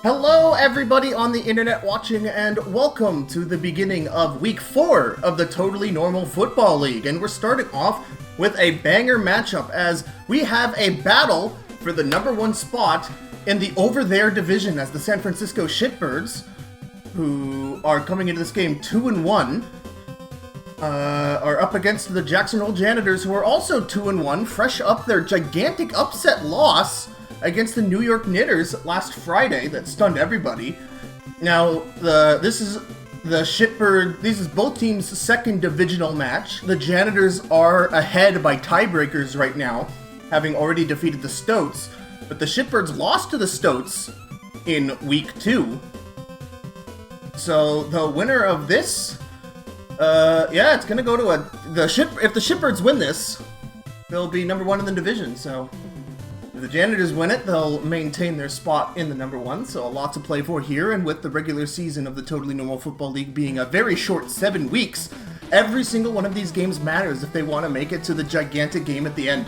Hello everybody on the internet watching, and welcome to the beginning of week 4 of the Totally Normal Football League. And we're starting off with a banger matchup as we have a battle for the #1 spot in the over there division, as the San Francisco Shitbirds, who are coming into this game 2-1, are up against the Jackson Hole Janitors, who are also 2-1, fresh up their gigantic upset loss against the New York Knitters last Friday that stunned everybody. Now, this is both teams' second divisional match. The Janitors are ahead by tiebreakers right now, having already defeated the Stoats, but the Shitbirds lost to the Stoats in week 2. So the winner of this, it's gonna go to if the Shitbirds win this, they'll be #1 in the division. So if the Janitors win it, they'll maintain their spot in the #1, so a lot to play for here. And with the regular season of the Totally Normal Football League being a very short 7 weeks, every single one of these games matters if they want to make it to the gigantic game at the end.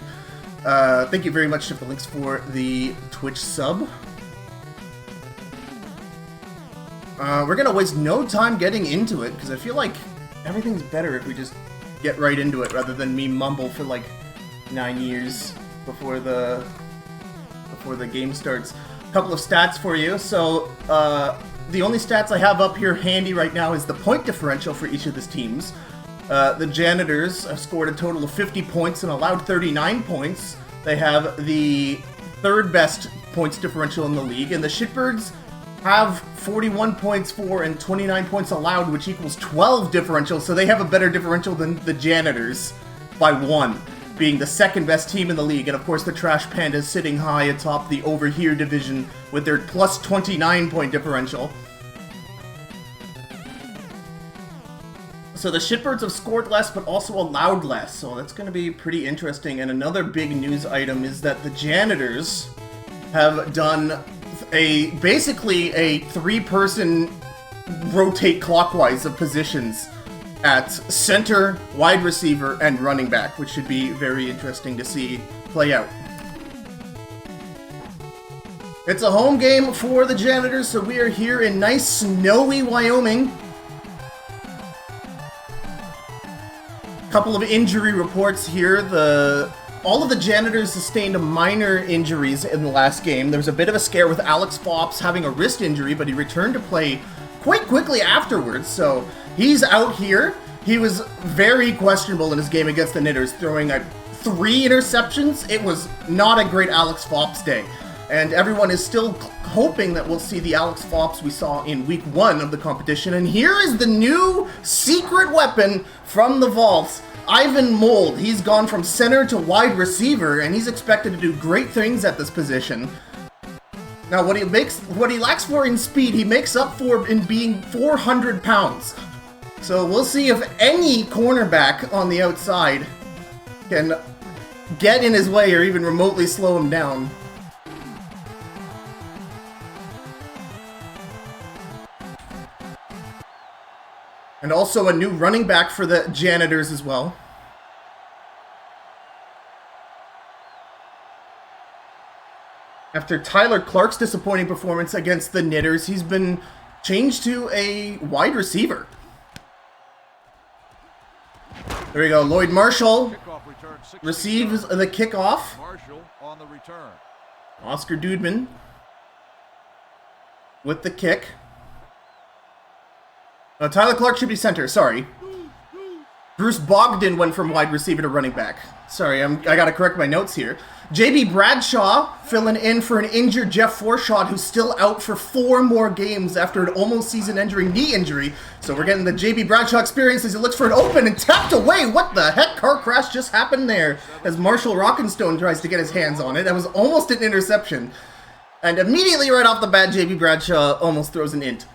Thank you very much to the links for the Twitch sub. We're gonna waste no time getting into it, because I feel like everything's better if we just get right into it, rather than me mumble for like 9 years before the game starts. A couple of stats for you. So, the only stats I have up here handy right now is the point differential for each of these teams. The Janitors have scored a total of 50 points and allowed 39 points. They have the third best points differential in the league, and the Shitbirds have 41 points for and 29 points allowed, which equals 12 differential, so they have a better differential than the Janitors by 1. Being the second best team in the league. And of course the Trash Pandas sitting high atop the over here division with their plus 29 point differential. So the Shitbirds have scored less but also allowed less, so that's going to be pretty interesting. And another big news item is that the Janitors have done basically a 3-person rotate clockwise of positions at center, wide receiver, and running back, which should be very interesting to see play out. It's a home game for the Janitors, so we are here in nice, snowy Wyoming. Couple of injury reports here. All of the Janitors sustained minor injuries in the last game. There was a bit of a scare with Alex Fops having a wrist injury, but he returned to play quite quickly afterwards, so he's out here. He was very questionable in his game against the Knitters, throwing 3 interceptions. It was not a great Alex Fops day. And everyone is still hoping that we'll see the Alex Fops we saw in week 1 of the competition. And here is the new secret weapon from the vaults, Ivan Mold. He's gone from center to wide receiver, and he's expected to do great things at this position. Now, what he lacks for in speed, he makes up for in being 400 pounds. So we'll see if any cornerback on the outside can get in his way or even remotely slow him down. And also a new running back for the Janitors as well. After Tyler Clark's disappointing performance against the Knitters, he's been changed to a wide receiver. There we go. Lloyd Marshall receives the kickoff. Marshall on the return. Oscar Dudman with the kick. Tyler Clark should be center, sorry. Bruce Bogdan went from wide receiver to running back. Sorry, I gotta correct my notes here. JB Bradshaw filling in for an injured Jeff Forshaw, who's still out for 4 more games after an almost season-ending knee injury. So we're getting the JB Bradshaw experience as he looks for an open and tapped away. What the heck? Car crash just happened there as Marshall Rockenstone tries to get his hands on it. That was almost an interception. And immediately right off the bat, JB Bradshaw almost throws an int.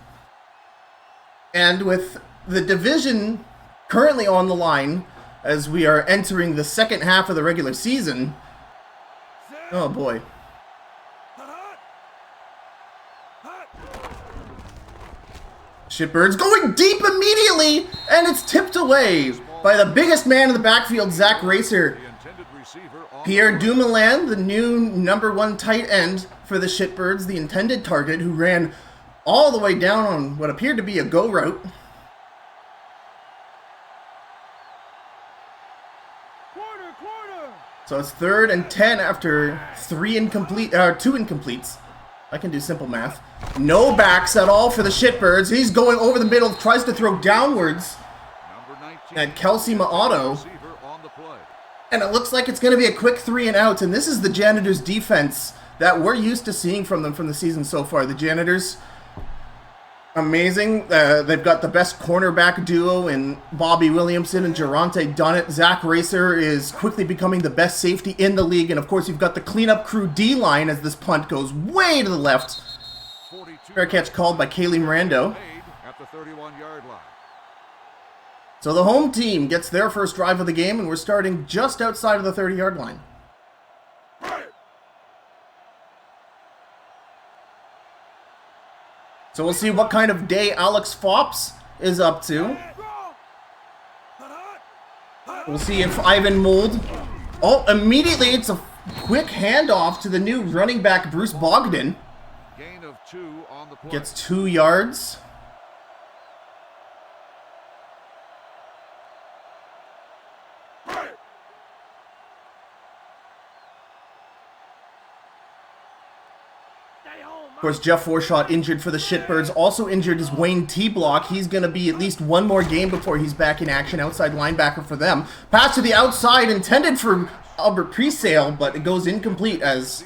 And with the division currently on the line, as we are entering the second half of the regular season. Oh boy. Shitbirds going deep immediately, and it's tipped away by the biggest man in the backfield, Zach Racer. Pierre Dumoulin, the new #1 tight end for the Shitbirds, the intended target, who ran all the way down on what appeared to be a go route. So it's 3rd and 10 after 2 incompletes. I can do simple math. No backs at all for the Shitbirds. He's going over the middle, tries to throw downwards at Kelsey Maato. And it looks like it's going to be a quick 3 and out. And this is the Janitors defense that we're used to seeing from them from the season so far. The Janitors, amazing. They've got the best cornerback duo in Bobby Williamson and Geronte Dunnett. Zach Racer is quickly becoming the best safety in the league. And of course, you've got the cleanup crew D-line as this punt goes way to the left. Fair catch called by Kaylee Mirando. At the 31-yard line. So the home team gets their first drive of the game, and we're starting just outside of the 30-yard line. So we'll see what kind of day Alex Fops is up to. We'll see if Ivan Mold... Oh, immediately it's a quick handoff to the new running back, Bruce Bogdan. Gain of 2 on the play. Gets 2 yards. Of course, Jeff Forshaw injured for the Shitbirds. Also injured is Wayne T-Block. He's going to be at least one more game before he's back in action. Outside linebacker for them. Pass to the outside intended for Albert Presale, but it goes incomplete as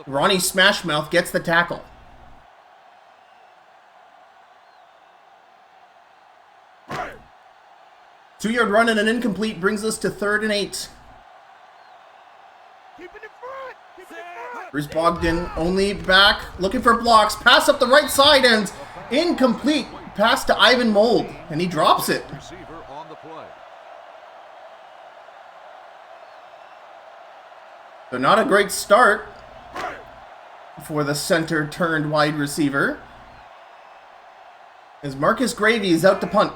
Ronnie Smashmouth gets the tackle. Two-yard run and an incomplete brings us to 3rd and 8. Bruce Bogdan only back, looking for blocks. Pass up the right side and incomplete. Pass to Ivan Mold, and he drops it. So not a great start for the center turned wide receiver, as Marcus Gravy is out to punt.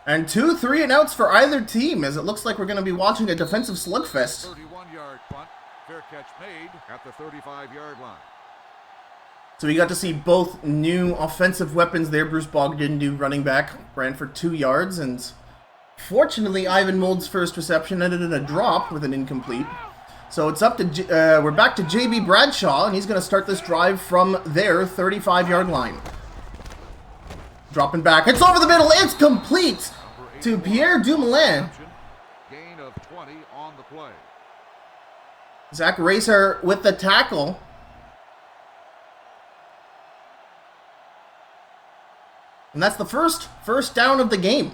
And 2 3 and outs for either team, as it looks like we're going to be watching a defensive slugfest. 31-yard punt, fair catch made at the 35-yard line. So we got to see both new offensive weapons there. Bruce Bogdan, new running back, ran for 2 yards, and fortunately Ivan Mold's first reception ended in a drop with an incomplete. So it's up to we're back to JB Bradshaw, and he's going to start this drive from their 35-yard line. Dropping back, it's over the middle, it's complete to Pierre Dumoulin. Gain of 20 on the play. Zach Racer with the tackle. And that's the first down of the game.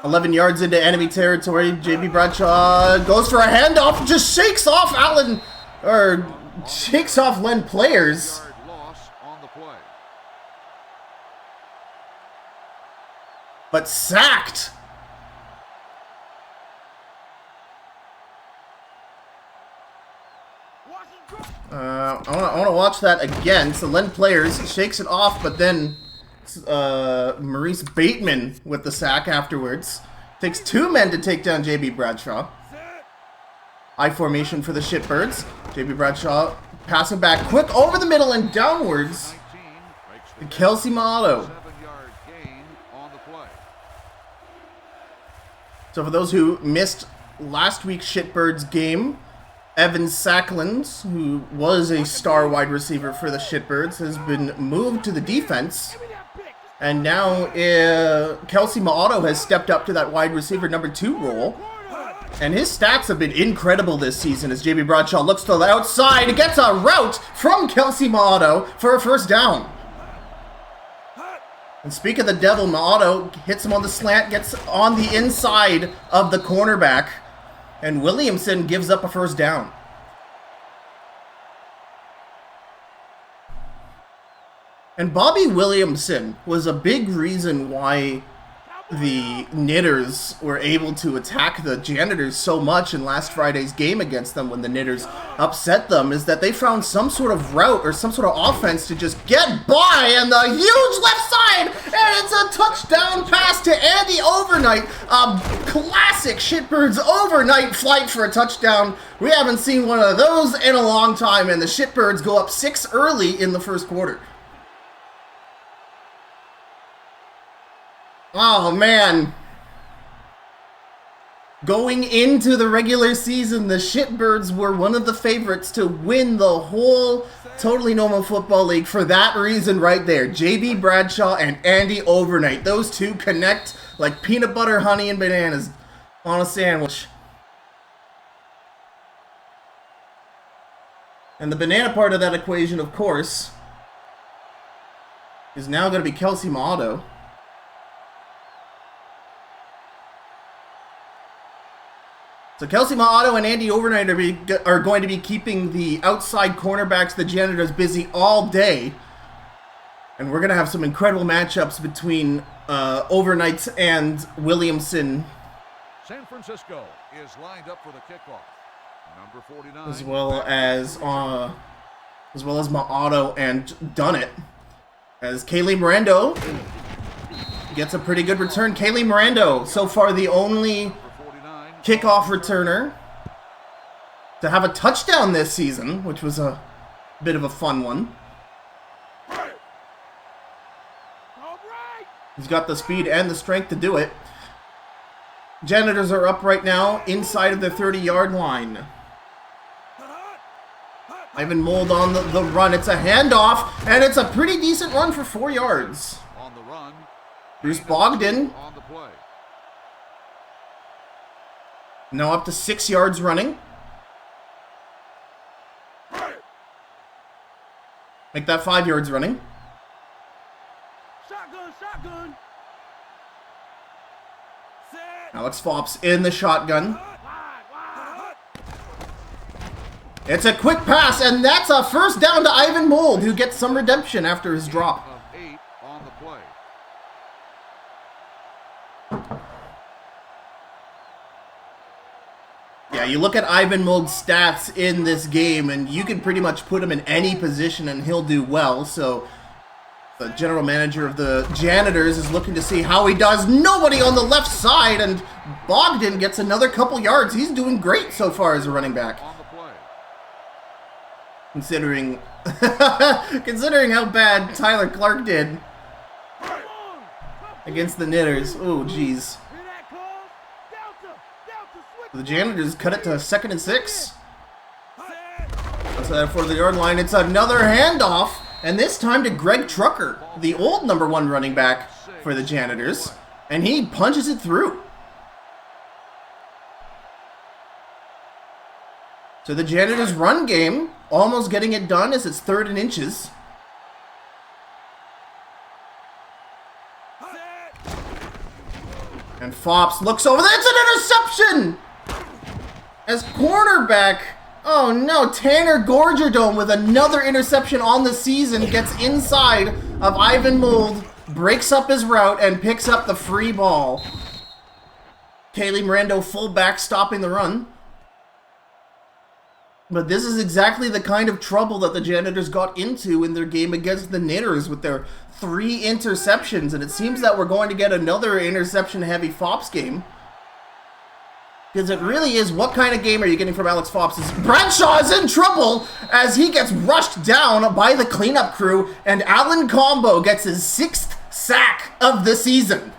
11 yards into enemy territory. JB Bradshaw goes for a handoff, just shakes off Len Players. But sacked. I want to watch that again. So Len Players shakes it off, but then Maurice Bateman with the sack afterwards. Takes 2 men to take down JB Bradshaw. I formation for the Shitbirds. JB Bradshaw passing back quick over the middle and downwards to Kelsey Maato. So for those who missed last week's Shitbirds game, Evan Sackland, who was a star wide receiver for the Shitbirds, has been moved to the defense. And now Kelsey Maato has stepped up to that wide receiver number 2 role. And his stats have been incredible this season as JB Bradshaw looks to the outside and gets a route from Kelsey Maato for a first down. And speak of the devil, Maato hits him on the slant, gets on the inside of the cornerback, and Williamson gives up a first down. And Bobby Williamson was a big reason why the Knitters were able to attack the Janitors so much in last Friday's game against them when the Knitters upset them is that they found some sort of route or some sort of offense to just get by and the huge left side, and it's a touchdown pass to Andy Overnight. Classic Shitbirds overnight flight for a touchdown. We haven't seen one of those in a long time, and the Shitbirds go up 6 early in the first quarter. Oh, man. Going into the regular season, the Shitbirds were one of the favorites to win the whole Totally Normal Football League for that reason right there. JB Bradshaw and Andy Overnight. Those two connect like peanut butter, honey, and bananas on a sandwich. And the banana part of that equation, of course, is now going to be Kelsey Motto. So Kelsey Motto and Andy Overnight are going to be keeping the outside cornerbacks, the Janitors, busy all day. And we're going to have some incredible matchups between Overnight and Williamson. San Francisco is lined up for the kickoff. Number 49. As well as Motto and Dunnett. As Kaylee Mirando gets a pretty good return. Kaylee Mirando, so far the only kickoff returner to have a touchdown this season, which was a bit of a fun one. He's got the speed and the strength to do it. Janitors are up right now inside of the 30-yard line. Ivan Mold on the run. It's a handoff, and it's a pretty decent run for 4 yards. On the run. Bruce Bogdan. On the play. Now up to 6 yards running. Make that 5 yards running. Shotgun. Alex Fops in the shotgun. It's a quick pass, and that's a first down to Ivan Mold, who gets some redemption after his drop. Of 8 on the play. Yeah, you look at Ivan Mold's stats in this game, and you can pretty much put him in any position and he'll do well. So the general manager of the Janitors is looking to see how he does. Nobody on the left side, and Bogdan gets another couple yards. He's doing great so far as a running back. On the play. Considering how bad Tyler Clark did against the Knitters. Oh, jeez. The Janitors cut it to 2nd and 6. That's that for the yard line. It's another handoff, and this time to Greg Trucker, the old number 1 running back for the Janitors, and he punches it through. So the Janitors' run game almost getting it done as it's 3rd and inches. And Fops looks over there. It's an interception! As cornerback, oh no, Tanner Gorgerdome with another interception on the season gets inside of Ivan Mold, breaks up his route, and picks up the free ball. Kaylee Mirando, fullback, stopping the run. But this is exactly the kind of trouble that the Janitors got into in their game against the Knitters with their 3 interceptions, and it seems that we're going to get another interception-heavy Fops game. Because it really is, what kind of game are you getting from Alex Fops? Bradshaw is in trouble as he gets rushed down by the cleanup crew, and Alan Combo gets his 6th sack of the season.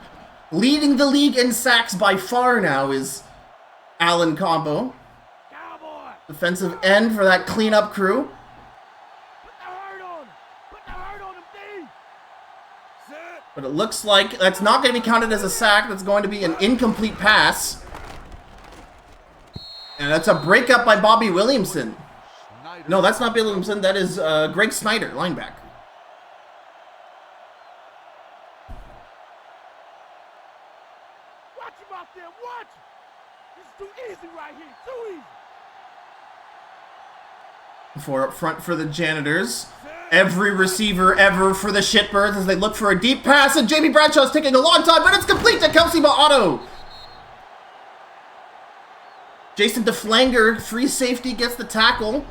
Leading the league in sacks by far now is Alan Combo. Defensive end for that cleanup crew. But it looks like that's not going to be counted as a sack. That's going to be an incomplete pass. And that's a breakup by Bobby Williamson. No, that's not Bill Williamson. That is Greg Snyder, linebacker. Watch him out there, watch! This is too easy right here, too easy. For up front for the Janitors. every receiver ever for the Shitbirds as they look for a deep pass, and Jamie Bradshaw's taking a long time, but it's complete to Kelsey Ma'ato. Jason DeFlanger, free safety, gets the tackle.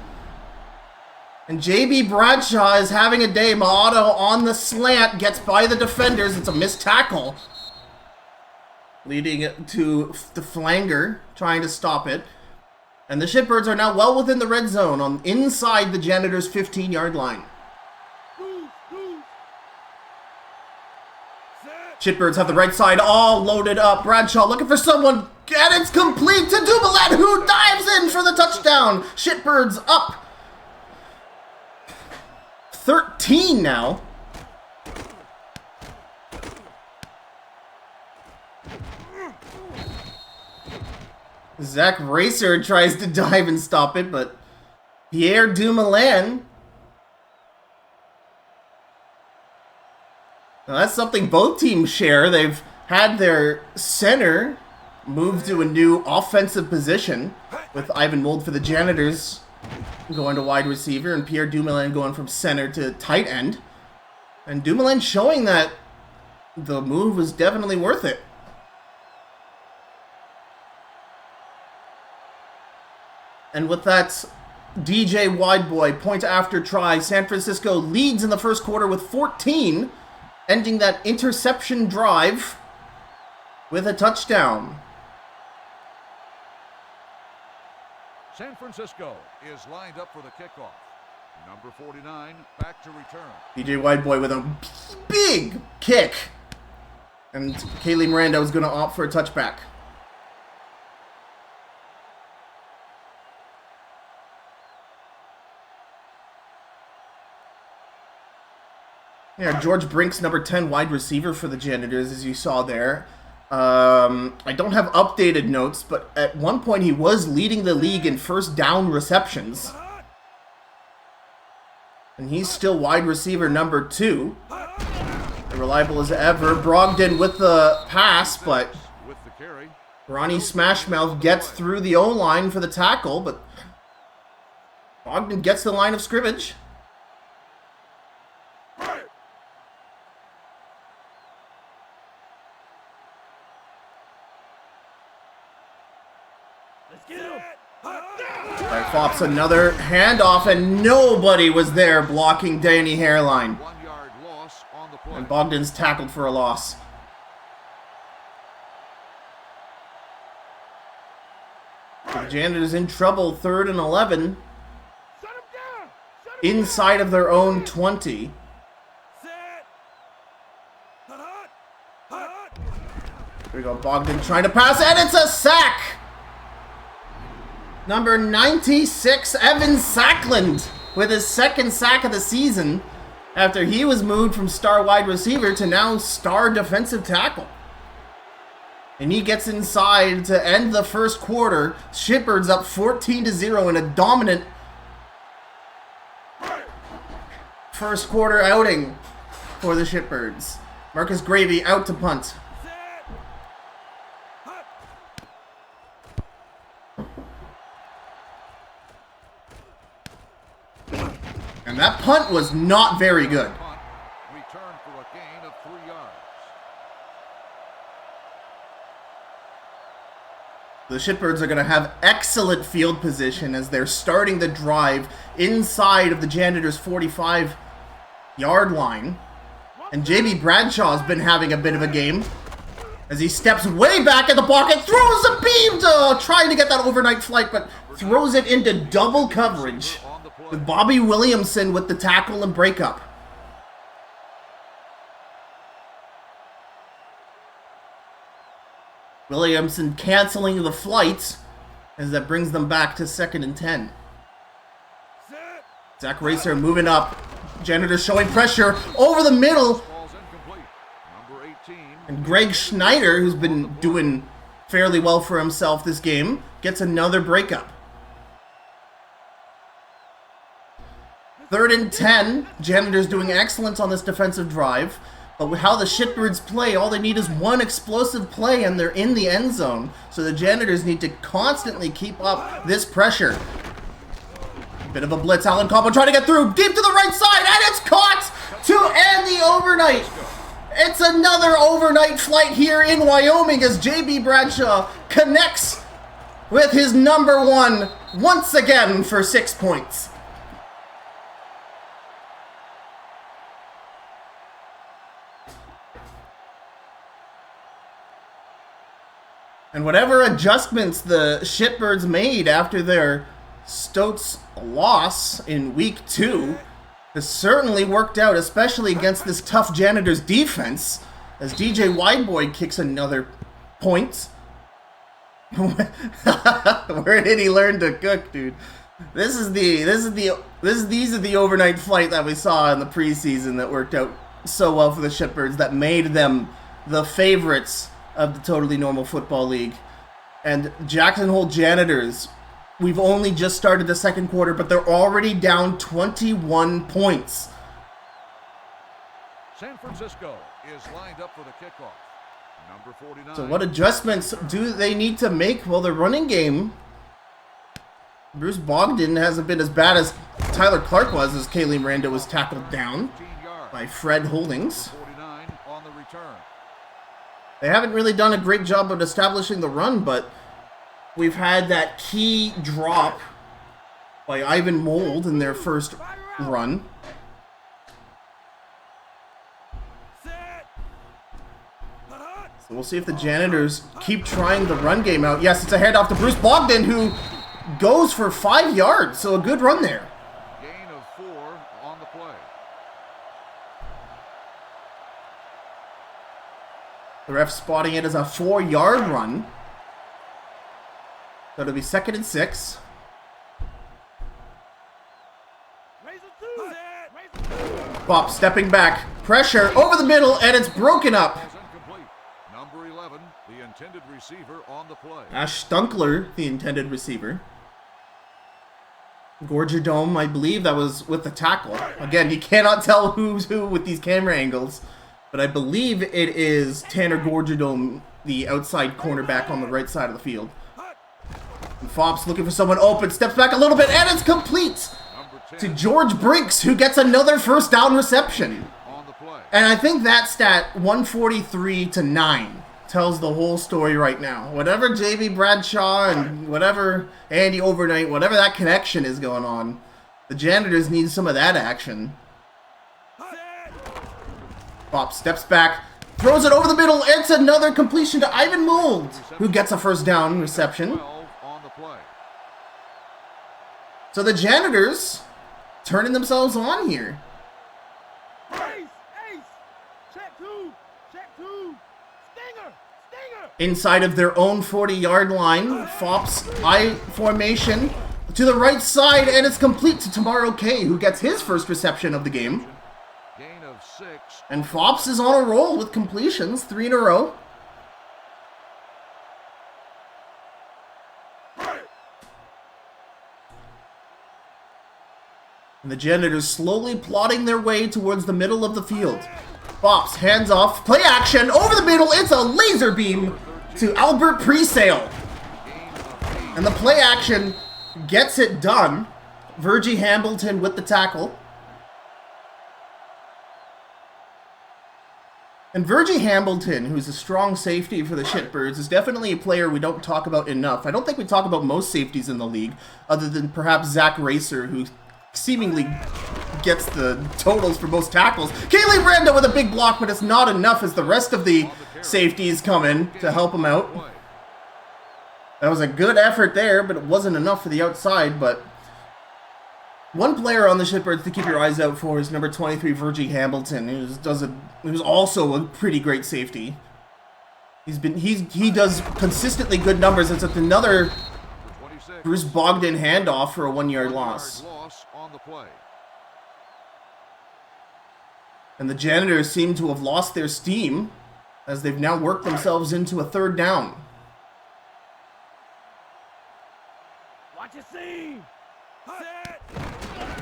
And J.B. Bradshaw is having a day. Ma'ato on the slant, gets by the defenders. It's a missed tackle, leading it to DeFlanger trying to stop it. And the Shitbirds are now well within the red zone on inside the Janitors' 15-yard line. Shitbirds have the right side all loaded up. Bradshaw looking for someone, and it's complete to Dumoulin, who dives in for the touchdown. Shitbirds up 13 now. Zach Racer tries to dive and stop it, but Pierre Dumoulin. Now that's something both teams share. They've had their center move to a new offensive position, with Ivan Mold for the Janitors going to wide receiver and Pierre Dumoulin going from center to tight end. And Dumoulin showing that the move was definitely worth it. And with that DJ Wideboy point after try, San Francisco leads in the first quarter with 14, ending that interception drive with a touchdown. San Francisco is lined up for the kickoff. Number 49 back to return. DJ Wideboy with a big kick. And Kaylee Miranda was going to opt for a touchback. Yeah, George Brinks, number 10 wide receiver for the Janitors, as you saw there. I don't have updated notes, but at one point he was leading the league in first down receptions. And he's still wide receiver number 2. Reliable as ever. Brogdon with the pass, but Ronnie Smashmouth gets through the O-line for the tackle, but Brogdon gets the line of scrimmage. Fops another handoff, and nobody was there blocking Danny Hairline. 1 yard loss on the play. And Bogdan's tackled for a loss. The Janitors in trouble, 3rd and 11. Inside of their own 20. Here we go, Bogdan trying to pass, and it's a sack! Number 96, Evan Sackland, with his 2nd sack of the season after he was moved from star wide receiver to now star defensive tackle. And he gets inside to end the first quarter. Shitbirds up 14-0 in a dominant first quarter outing for the Shitbirds. Marcus Gravy out to punt. And that punt was not very good. Return for a gain of 3 yards. The Shitbirds are going to have excellent field position as they're starting the drive inside of the Janitors' 45-yard line. And J.B. Bradshaw's been having a bit of a game as he steps way back in the pocket, throws a beam to trying to get that overnight flight, but throws it into double coverage, with Bobby Williamson with the tackle and breakup. Williamson canceling the flight as that brings them back to 2nd and 10. Zach Racer moving up. Janitor showing pressure over the middle. And Greg Schneider, who's been doing fairly well for himself this game, gets another breakup. 3rd and 10. Janitors doing excellent on this defensive drive. But with how the Shitbirds play, all they need is one explosive play and they're in the end zone. So the Janitors need to constantly keep up this pressure. Bit of a blitz. Alan Combo trying to get through. Deep to the right side. And it's caught to end the overnight. It's another overnight flight here in Wyoming as J.B. Bradshaw connects with his number one once again for 6 points. And whatever adjustments the Shitbirds made after their Stouts loss in week 2 has certainly worked out, especially against this tough Janitors defense, as DJ Wideboy kicks another point. Where did he learn to cook, dude? These are the overnight flight that we saw in the preseason that worked out so well for the Shitbirds, that made them the favorites of the Totally Normal Football League. And Jackson Hole Janitors, we've only just started the second quarter, but they're already down 21 points. San Francisco is lined up for the kickoff. Number 49. So what adjustments do they need to make? Well, the running game, Bruce Bogdan hasn't been as bad as Tyler Clark was, as Kaylee Miranda was tackled down by Fred Holdings. 49 on the return. They haven't really done a great job of establishing the run, but we've had that key drop by Ivan Mold in their first run. So we'll see if the Janitors keep trying the run game out. Yes, it's a handoff to Bruce Bogdan, who goes for 5 yards, so a good run there. Gain of 4 on the play. The ref spotting it as a 4-yard run. So it'll be 2nd and 6. Pop stepping back. Pressure over the middle, and it's broken up. Number 11, the intended receiver on the play. Ash Stunkler, the intended receiver. Gorger Dome, I believe that was with the tackle. Again, you cannot tell who's who with these camera angles, but I believe it is Tanner Gorger Dome, the outside cornerback on the right side of the field. And Fops looking for someone open, steps back a little bit, and it's complete to George Brinks, who gets another first down reception. And I think that stat, 143-9, tells the whole story right now. Whatever J.B. Bradshaw and whatever Andy Overnight, whatever that connection is going on, the Janitors need some of that action. Pop steps back, throws it over the middle. It's another completion to Ivan Mold, who gets a first down reception. So the Janitors turning themselves on here. Inside of their own 40-yard line, Fops I formation to the right side, and it's complete to Tamaro K, who gets his first reception of the game. Gain of 6. And Fops is on a roll with completions, 3 in a row. And the Janitors slowly plodding their way towards the middle of the field. Fops, hands off, play action, over the middle, it's a laser beam to Albert Presale. And the play action gets it done. Virgie Hambleton with the tackle. And Virgie Hambleton, who's a strong safety for the Shitbirds, is definitely a player we don't talk about enough. I don't think we talk about most safeties in the league, other than perhaps Zach Racer, who seemingly gets the totals for most tackles. Kaylee Brando with a big block, but it's not enough as the rest of the safeties come in to help him out. That was a good effort there, but it wasn't enough for the outside. But one player on the Shitbirds to keep your eyes out for is number 23, Virgie Hambleton, who's also a pretty great safety. He does consistently good numbers. It's another Bruce Bogdan handoff for a 1-yard loss. And the Janitors seem to have lost their steam as they've now worked themselves into a 3rd down. Watch it seam.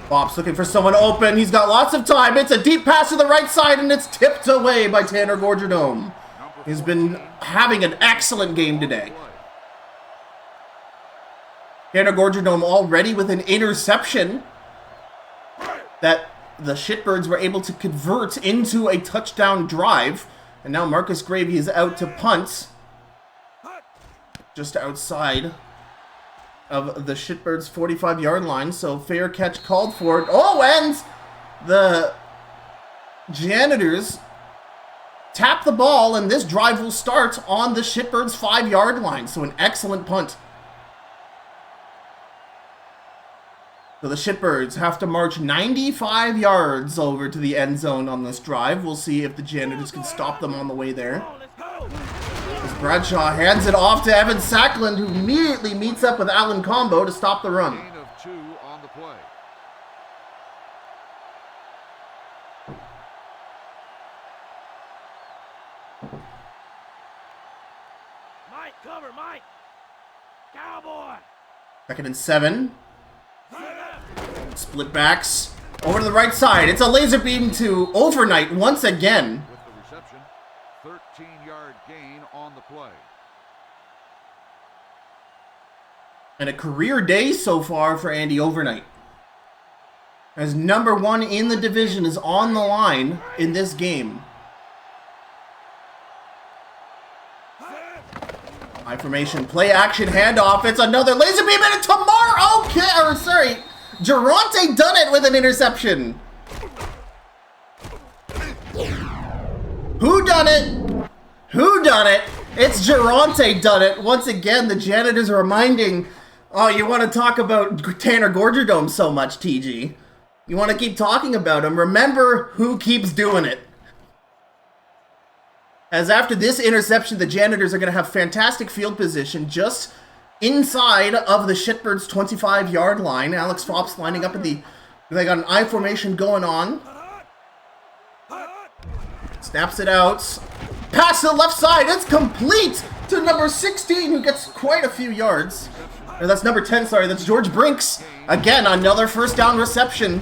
Bob's looking for someone open. He's got lots of time. It's a deep pass to the right side, and it's tipped away by Tanner Gorgerdome. He's been having an excellent game today. Tanner Gorgerdome already with an interception that the Shitbirds were able to convert into a touchdown drive. And now Marcus Gravy is out to punt. Just outside of the Shitbirds' 45-yard line. So fair catch called for it. Oh, and the Janitors tap the ball, and this drive will start on the Shitbirds' 5-yard line. So an excellent punt. So the Shitbirds have to march 95 yards over to the end zone on this drive. We'll see if the Janitors can stop them on the way there. As Bradshaw hands it off to Evan Sackland, who immediately meets up with Alan Combo to stop the run. Gain of 2 on the play. Mike, cover, Mike. Cowboy. 2nd and 7. Split backs over to the right side. It's a laser beam to Overnight once again. With the reception, 13-yard gain on the play. And a career day so far for Andy Overnight, as number 1 in the division is on the line in this game. High formation, play action, handoff. It's another laser beam and tomorrow. Okay, or sorry, Geronte done it with an interception. Who done it? Who done it? It's Geronte done it. Once again, the Janitors are reminding, oh, you want to talk about Tanner Gorgerdome so much, TG. You want to keep talking about him. Remember who keeps doing it. As after this interception, the Janitors are going to have fantastic field position just inside of the Shitbirds' 25-yard line. Alex Fops lining up at the... They got an I formation going on. Snaps it out. Pass to the left side. It's complete to number 16, who gets quite a few yards. Or that's number 10, sorry. That's George Brinks. Again, another first down reception.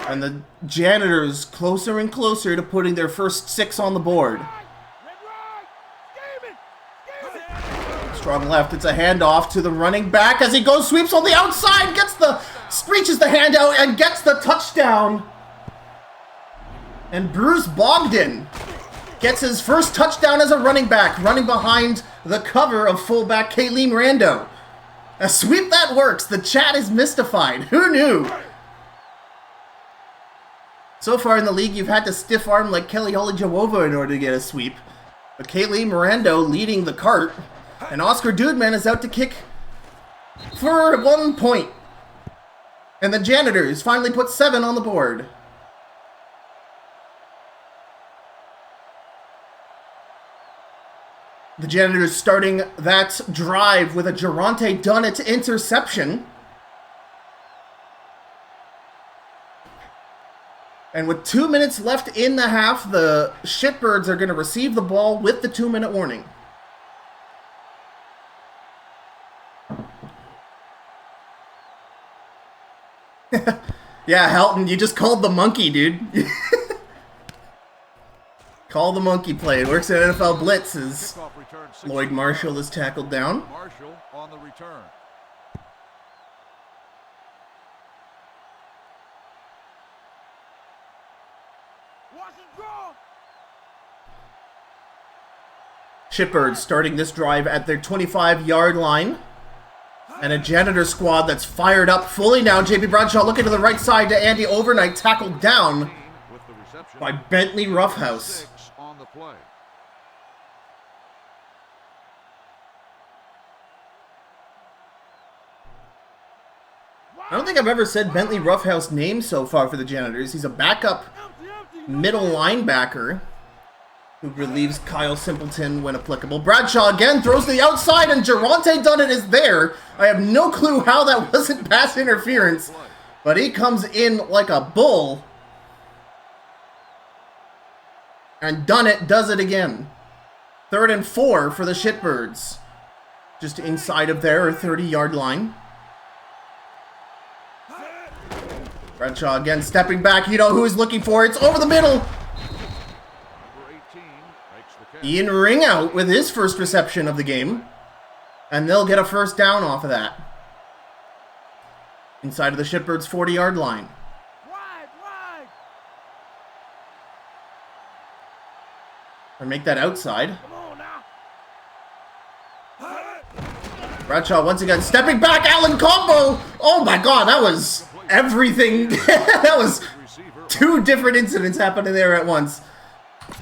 And the Janitors closer and closer to putting their first 6 on the board. Strong left, it's a handoff to the running back as he goes, sweeps on the outside, reaches the hand out and gets the touchdown. And Bruce Bogdan gets his first touchdown as a running back, running behind the cover of fullback Kayleen Rando. A sweep that works. The chat is mystified. Who knew? So far in the league, you've had to stiff arm like Kelly Holly-Jawova in order to get a sweep. But Kaylee Mirando leading the cart, and Oscar Dudeman is out to kick for 1 point. And the Janitors finally put 7 on the board. The Janitors starting that drive with a Geronte Dunnett interception. And with 2 minutes left in the half, the Shitbirds are going to receive the ball with the 2-minute warning. Yeah, Helton, you just called the monkey, dude. Call the monkey play. It works at NFL Blitz as Lloyd Marshall is tackled down. Marshall on the return. Shitbirds starting this drive at their 25-yard line. And a Janitor squad that's fired up fully now. JP Bradshaw looking to the right side to Andy Overnight, tackled down by Bentley Roughhouse. On the play. I don't think I've ever said Bentley Roughhouse name so far for the Janitors. He's a backup middle linebacker who relieves Kyle Simpleton when applicable. Bradshaw again throws to the outside, and Geronte Dunnett is there. I have no clue how that wasn't pass interference, but he comes in like a bull. And Dunnett does it again. 3rd and 4 for the Shitbirds. Just inside of their 30-yard line. Bradshaw again stepping back. You know who he's looking for. It's over the middle. Ian Ringout with his first reception of the game. And they'll get a first down off of that. Inside of the Shitbirds' 40-yard line. Wide. Or make that outside. Come on now. Bradshaw once again stepping back. Allen combo. Oh my God, that was everything. That was two different incidents happening there at once.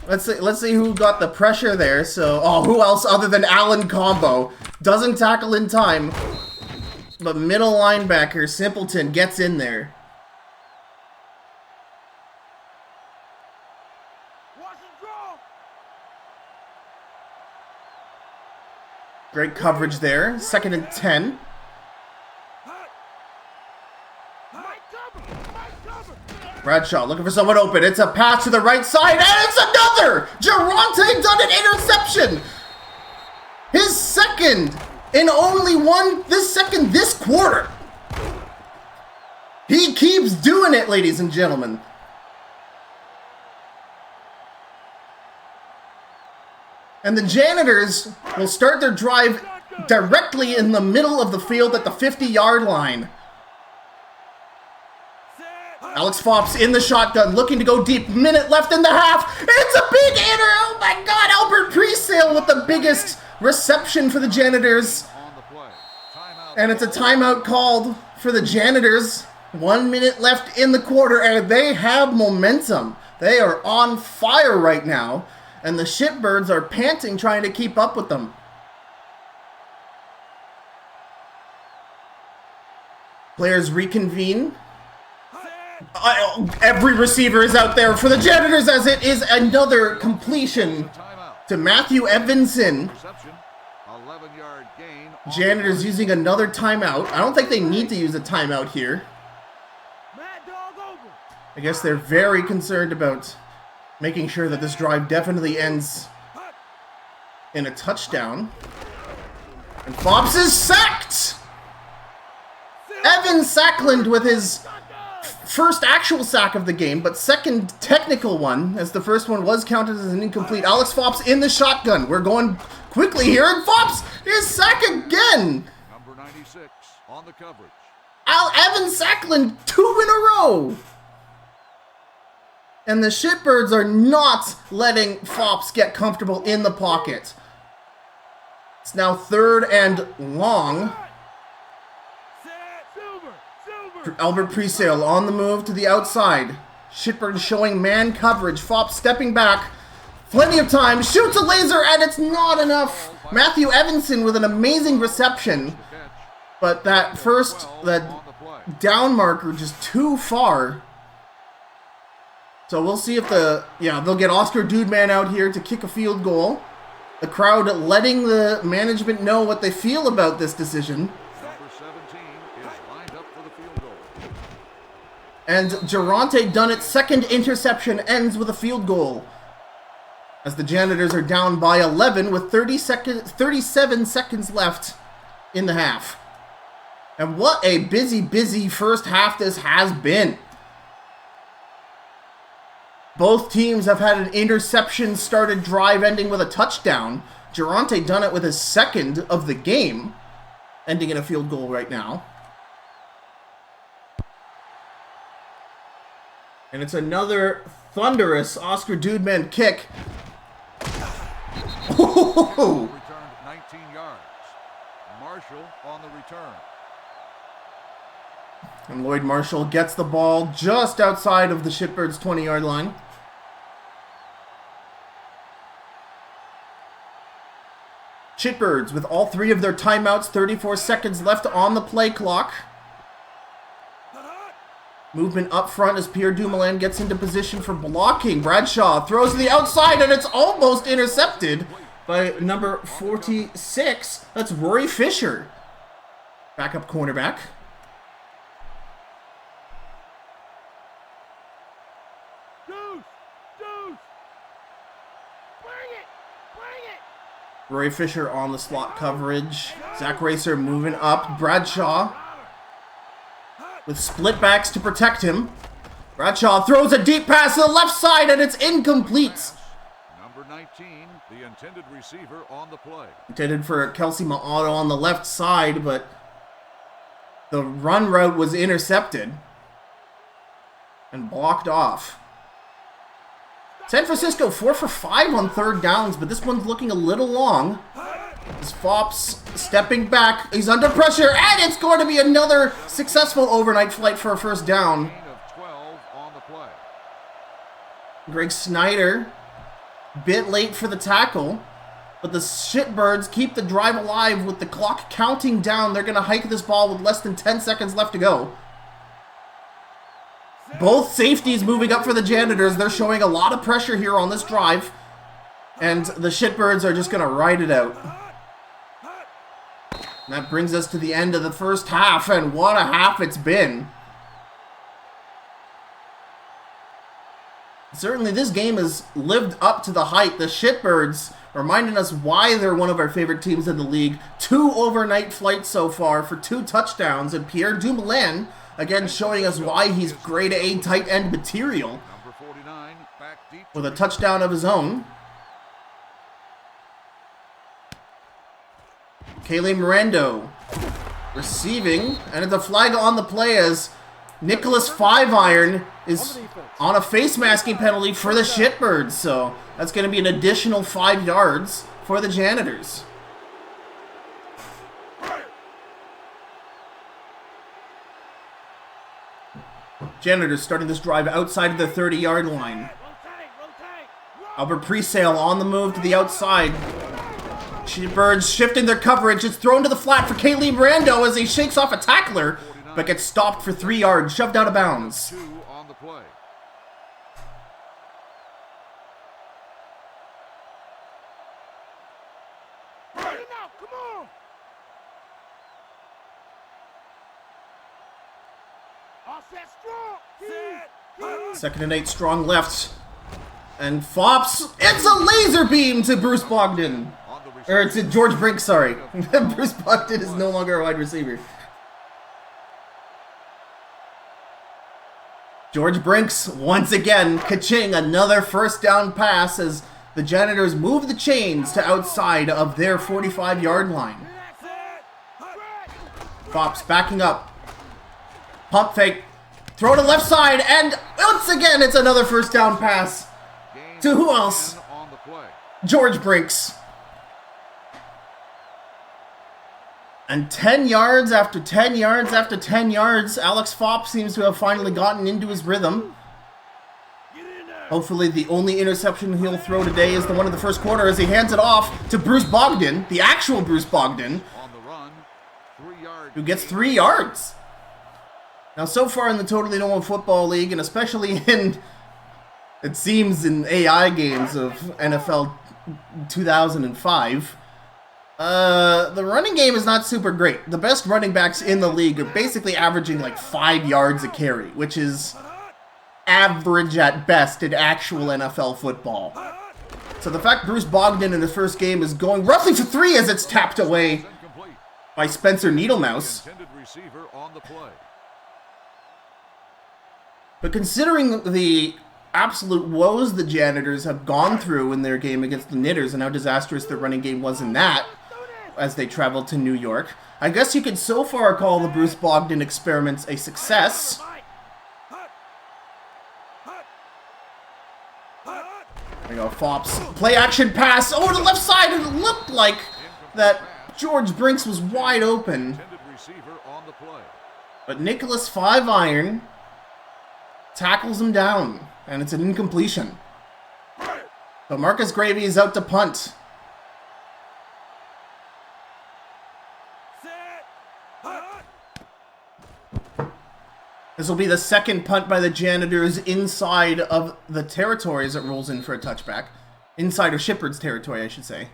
Let's see who got the pressure there. So, who else other than Allen combo? Doesn't tackle in time. But middle linebacker Simpleton gets in there. Watch it draw. Great coverage there. 2nd and 10. Bradshaw looking for someone open. It's a pass to the right side, and it's another! Geronte done an interception! His second in only this quarter. He keeps doing it, ladies and gentlemen. And the Janitors will start their drive directly in the middle of the field at the 50-yard line. Alex Fops in the shotgun, looking to go deep. Minute left in the half. It's a big hitter. Oh my God, Albert Presale with the biggest reception for the Janitors. And it's a timeout called for the Janitors. 1 minute left in the quarter, and they have momentum. They are on fire right now, and the Shitbirds are panting trying to keep up with them. Players reconvene. Every receiver is out there for the Janitors, as it is another completion to Matthew Evanson. Janitors using another timeout. I don't think they need to use a timeout here. I guess they're very concerned about making sure that this drive definitely ends in a touchdown. And Fops is sacked! Evan Sackland with his first actual sack of the game, but second technical one, as the first one was counted as an incomplete. Alex Fops in the shotgun. We're going quickly here, and Fops is sacked again. Number 96 on the coverage. Evan Sackland 2 in a row. And the Shitbirds are not letting Fops get comfortable in the pocket. It's now 3rd and long. Albert Presale on the move to the outside. Shitbird showing man coverage. Fops stepping back. Plenty of time. Shoots a laser, and it's not enough. Matthew Evanson with an amazing reception. But that down marker just too far. So we'll see if they'll get Oscar Dudeman out here to kick a field goal. The crowd letting the management know what they feel about this decision. And Geronte Dunnett's second interception ends with a field goal, as the Janitors are down by 11 with 37 seconds left in the half. And what a busy first half this has been. Both teams have had an interception-started drive ending with a touchdown. Geronte Dunnett with his second of the game, ending in a field goal right now. And it's another thunderous Oscar Dudeman kick. Oh! Returned 19 yards. Marshall on the return. And Lloyd Marshall gets the ball just outside of the Shitbirds' 20-yard line. Shitbirds with all 3 of their timeouts, 34 seconds left on the play clock. Movement up front as Pierre Dumoulin gets into position for blocking. Bradshaw throws to the outside, and it's almost intercepted by number 46. That's Rory Fisher. Backup cornerback. Deuce! Bring it! Rory Fisher on the slot coverage. Zach Racer moving up. Bradshaw with split backs to protect him. Bradshaw throws a deep pass to the left side, and it's incomplete. Number 19, the intended receiver on the play. Intended for Kelsey Ma'auto on the left side, but the run route was intercepted and blocked off. San Francisco 4 for 5 on third downs, but this one's looking a little long. As Fops stepping back, he's under pressure, and it's going to be another successful overnight flight for a first down. Gain of 12 on the play. Greg Snyder, bit late for the tackle, but the Shitbirds keep the drive alive with the clock counting down. They're going to hike this ball with less than 10 seconds left to go. Both safeties moving up for the Janitors. They're showing a lot of pressure here on this drive, and the Shitbirds are just going to ride it out. And that brings us to the end of the first half, and what a half it's been. Certainly this game has lived up to the hype. The Shitbirds reminding us why they're one of our favorite teams in the league. 2 overnight flights so far for 2 touchdowns, and Pierre Dumoulin again showing us why he's grade A tight end material. Number 49, back deep With a touchdown of his own. Kaylee Mirando receiving, and it's a flag on the play as Nicholas 5-iron is on a face masking penalty for the Shitbirds, so that's going to be an additional 5 yards for the Janitors. Janitors starting this drive outside of the 30-yard line. Albert Presale on the move to the outside. Shitbirds shifting their coverage. It's thrown to the flat for Kaylee Mirando as he shakes off a tackler, but gets stopped for 3 yards, shoved out of bounds. 2 on the play. Come on! Offset strong! Second and 8, strong left. And Fops, it's a laser beam to Bruce Bogdan. Or to George Brink, sorry. Bruce Bogdan is no longer a wide receiver. George Brinks, once again, ka-ching, another first down pass as the Janitors move the chains to outside of their 45-yard line. Fops backing up. Pump fake. Throw to left side, and once again, it's another first down pass. To who else? On the play. George Brinks. And 10 yards after 10 yards after 10 yards, Alex Fopp seems to have finally gotten into his rhythm. Hopefully the only interception he'll throw today is the one in the first quarter as he hands it off to Bruce Bogdan, the actual Bruce Bogdan, On the run, 3 yards. who gets 3 yards. Now, so far in the Totally Normal Football League, and especially in, it seems, in AI games of NFL 2005, the running game is not super great. The best running backs in the league are basically averaging like 5 yards a carry, which is average at best in actual NFL football. So the fact Bruce Bogdan in his first game is going roughly for 3 as it's tapped away Incomplete. by Spencer Needlemouse. Intended receiver on the play. But considering the absolute woes the Janitors have gone through in their game against the Knitters and how disastrous their running game was in that as they traveled to New York, I guess you could so far call the Bruce Bogdan experiments a success. There we go, Fops. Play action pass over the left side, and it looked like that George Brinks was wide open. Intended receiver on the play. But Nicholas 5-iron tackles him down, and it's an incompletion. But Marcus Gravy is out to punt. This will be the second punt by the Janitors inside of the territory as it rolls in for a touchback. Inside of Shitbirds territory, I should say.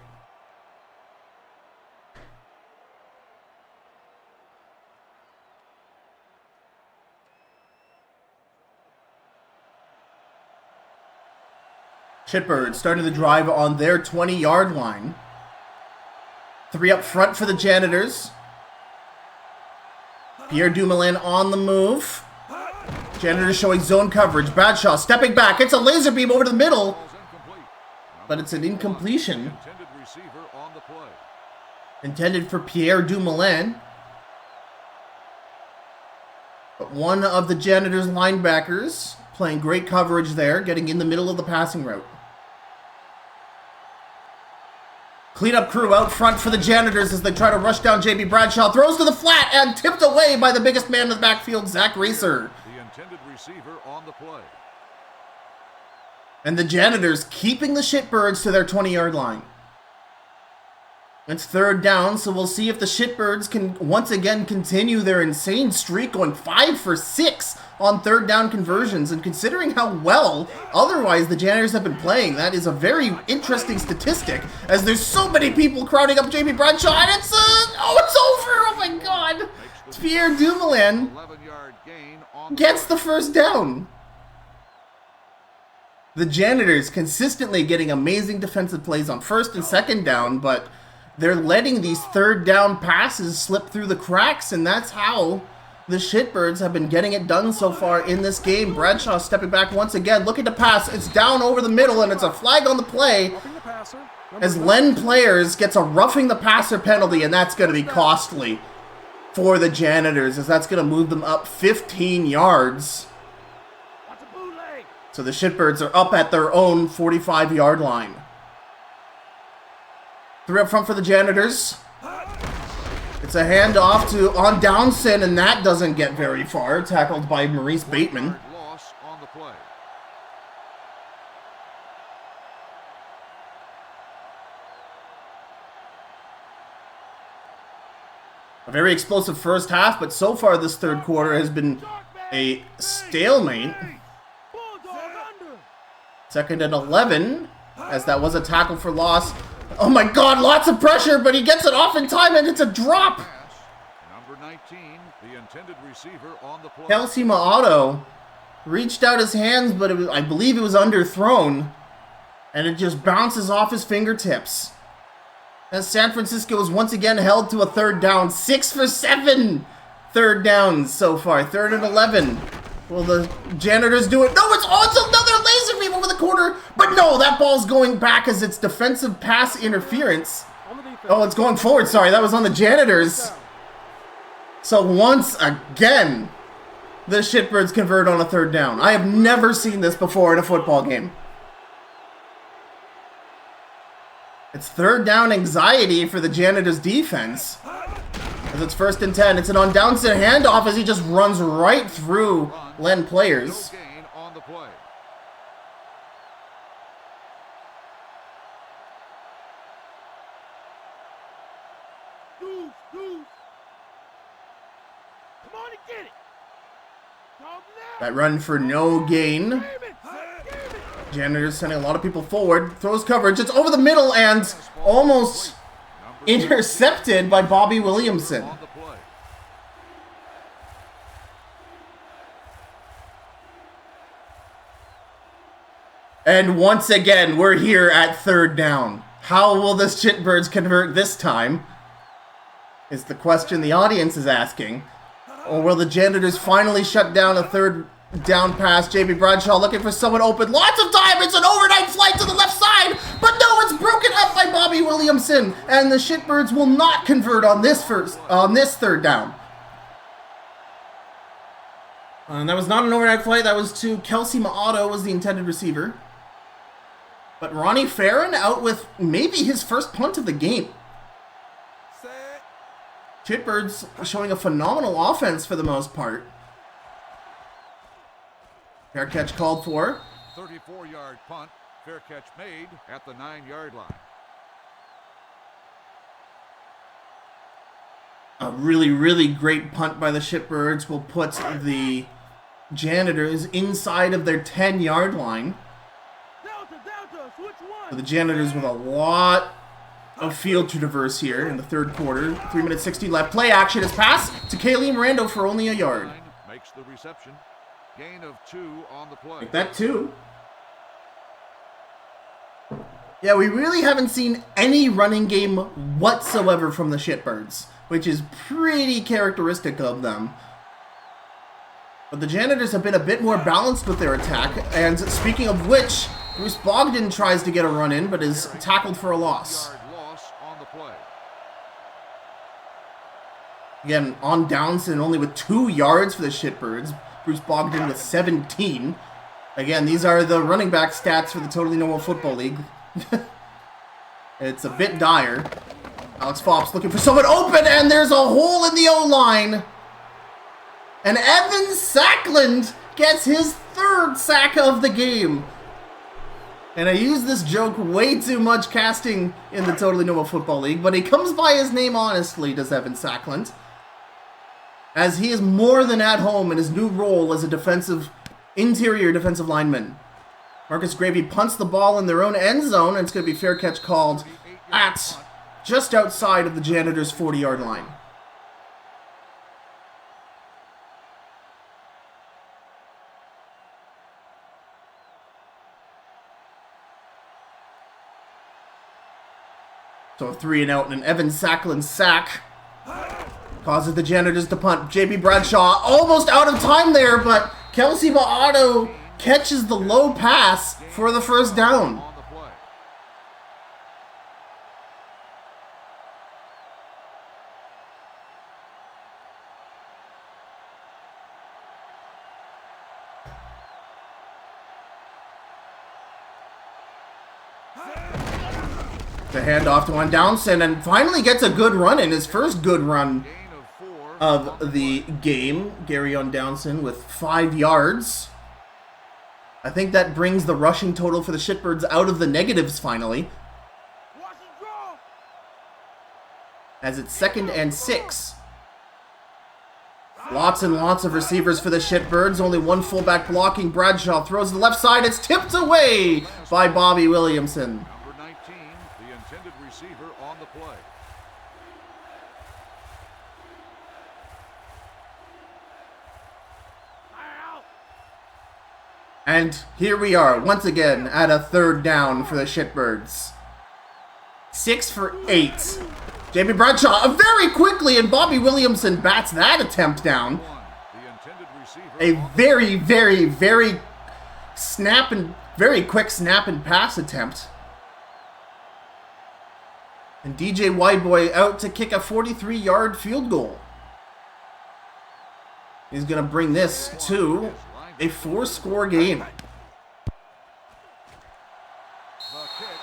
Shitbirds starting the drive on their 20-yard line. 3 up front for the Janitors. Pierre Dumoulin on the move. Janitors showing zone coverage. Bradshaw stepping back. It's a laser beam over to the middle. Ball's incomplete. but it's an incompletion. Intended receiver on the play. Intended for Pierre Dumoulin. But one of the Janitors linebackers playing great coverage there, getting in the middle of the passing route. Cleanup crew out front for the Janitors as they try to rush down J.B. Bradshaw. Throws to the flat and tipped away by the biggest man in the backfield, Zach Racer. The intended receiver on the play. And the Janitors keeping the Shitbirds to their 20-yard line. It's third down, so we'll see if the Shitbirds can once again continue their insane streak, going 5 for 6 on third down conversions. And considering how well otherwise the Janitors have been playing, that is a very interesting statistic, as there's so many people crowding up J.B. Bradshaw, and it's over! Oh my god! It's Pierre Dumoulin 11-yard gain on gets the first down. The Janitors consistently getting amazing defensive plays on first and second down, but they're letting these third down passes slip through the cracks, and that's how the Shitbirds have been getting it done so far in this game. Bradshaw stepping back once again, looking to pass. It's down over the middle, and it's a flag on the play as Len Players gets a roughing the passer penalty, and that's going to be costly for the Janitors, as that's going to move them up 15 yards. So the Shitbirds are up at their own 45-yard line. 3 up front for the Janitors. It's a handoff to on Downson, and that doesn't get very far. Tackled by Maurice Bateman. loss on the play. A very explosive first half, but so far this third quarter has been a stalemate. Second and 11, as that was a tackle for loss. Oh my god, lots of pressure, but he gets it off in time, and it's a drop. Number 19, the intended receiver on the play. Kelsey Ma'auto reached out his hands, but I believe it was underthrown, and it just bounces off his fingertips. As San Francisco is once again held to a third down. 6 for 7 third downs so far. 3rd and 11. Will the Janitors do it? No, it's another laser beam over the corner. But no, that ball's going back as it's defensive pass interference. Oh, it's going forward. Sorry, that was on the Janitors. So once again, the Shitbirds convert on a third down. I have never seen this before in a football game. It's third down anxiety for the Janitors defense. As it's 1st and 10. It's an on Downson handoff as he just runs right through Len Players. No gain on the play. Come on and get it. That run for no gain. Janitors sending a lot of people forward. Throws coverage. It's over the middle and almost intercepted by Bobby Williamson. On the play. And once again, we're here at third down. How will the Shitbirds convert this time? Is the question the audience is asking. Or will the Janitors finally shut down a third down pass? J.B. Bradshaw looking for someone open. Lots of time. It's an overnight flight to the left side. But no, it's broken up by Bobby Williamson. And the Shitbirds will not convert on this third down. And that was not an overnight flight. That was to Kelsey Ma'auto was the intended receiver. But Ronnie Farron out with maybe his first punt of the game. Shitbirds showing a phenomenal offense for the most part. Fair catch called for. 34-yard punt. Fair catch made at the 9-yard line. A really, really great punt by the Shitbirds will put the Janitors inside of their 10-yard line. So the Janitors with a lot of field to traverse here in the third quarter. 3 minutes 60 left. Play action is passed to Kaylee Mirando for only a yard. Makes the reception. Gain of 2 on the play. Like that too. Yeah, we really haven't seen any running game whatsoever from the Shitbirds, which is pretty characteristic of them. But the Janitors have been a bit more balanced with their attack, and speaking of which, Bruce Bogdan tries to get a run in, but is tackled for a loss. Again, on Downson, only with 2 yards for the Shitbirds. Bruce Bogdan with 17. Again, these are the running back stats for the Totally Normal Football League. It's a bit dire. Alex Fops looking for someone open, and there's a hole in the O-line. And Evan Sackland gets his 3rd sack of the game. And I use this joke way too much casting in the Totally Normal Football League, but he comes by his name honestly, does Evan Sackland, as he is more than at home in his new role as a interior defensive lineman. Marcus Gravy punts the ball in their own end zone, and it's going to be fair catch called at just outside of the Janitors' 40-yard line. So a 3 and out, and an Evan Sackland sack causes the Janitors to punt. JB Bradshaw almost out of time there, but Kelsey Ba'ato catches the low pass for the first down. The handoff to Downson, and finally gets a good run in, his first good run of the game. Gary Downson with 5 yards. I think that brings the rushing total for the Shitbirds out of the negatives finally, as it's 2nd and 6. Lots and lots of receivers for the Shitbirds. Only one fullback blocking. Bradshaw throws to the left side. It's tipped away by Bobby Williamson. Number 19, the intended receiver on the play. And here we are, once again, at a 3rd down for the Shitbirds. 6 for 8. JB Bradshaw very quickly, and Bobby Williamson bats that attempt down. A very, very, very quick snap and pass attempt. And DJ Wideboy out to kick a 43-yard field goal. He's going to bring this to a 4-score game. The kick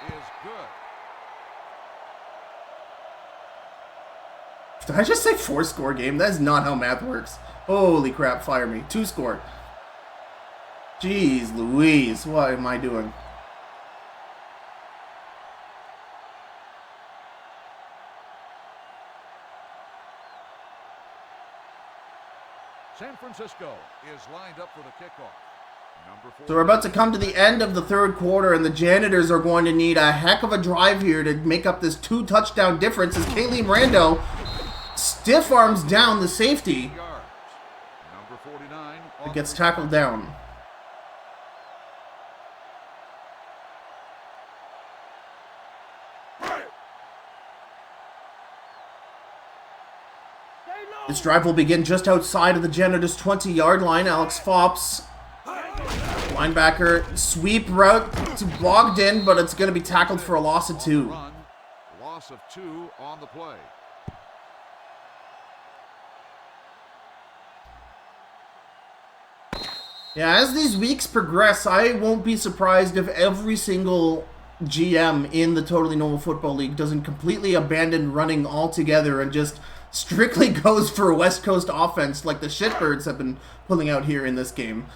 is good. Did I just say 4-score game? That is not how math works. Holy crap, fire me. 2-score. Jeez Louise, what am I doing? San Francisco is lined up for the kickoff. So we're about to come to the end of the 3rd quarter, and the Janitors are going to need a heck of a drive here to make up this 2-touchdown difference as Kayleen Rando stiff arms down the safety. Number 49 it gets tackled down. This drive will begin just outside of the Janitors' 20-yard line. Alex Fops, linebacker, sweep route to Bogdan, but it's going to be tackled for a loss of 2. Loss of 2 on the play. Yeah, as these weeks progress, I won't be surprised if every single GM in the Totally Normal Football League doesn't completely abandon running altogether and just strictly goes for a West Coast offense like the Shitbirds have been pulling out here in this game.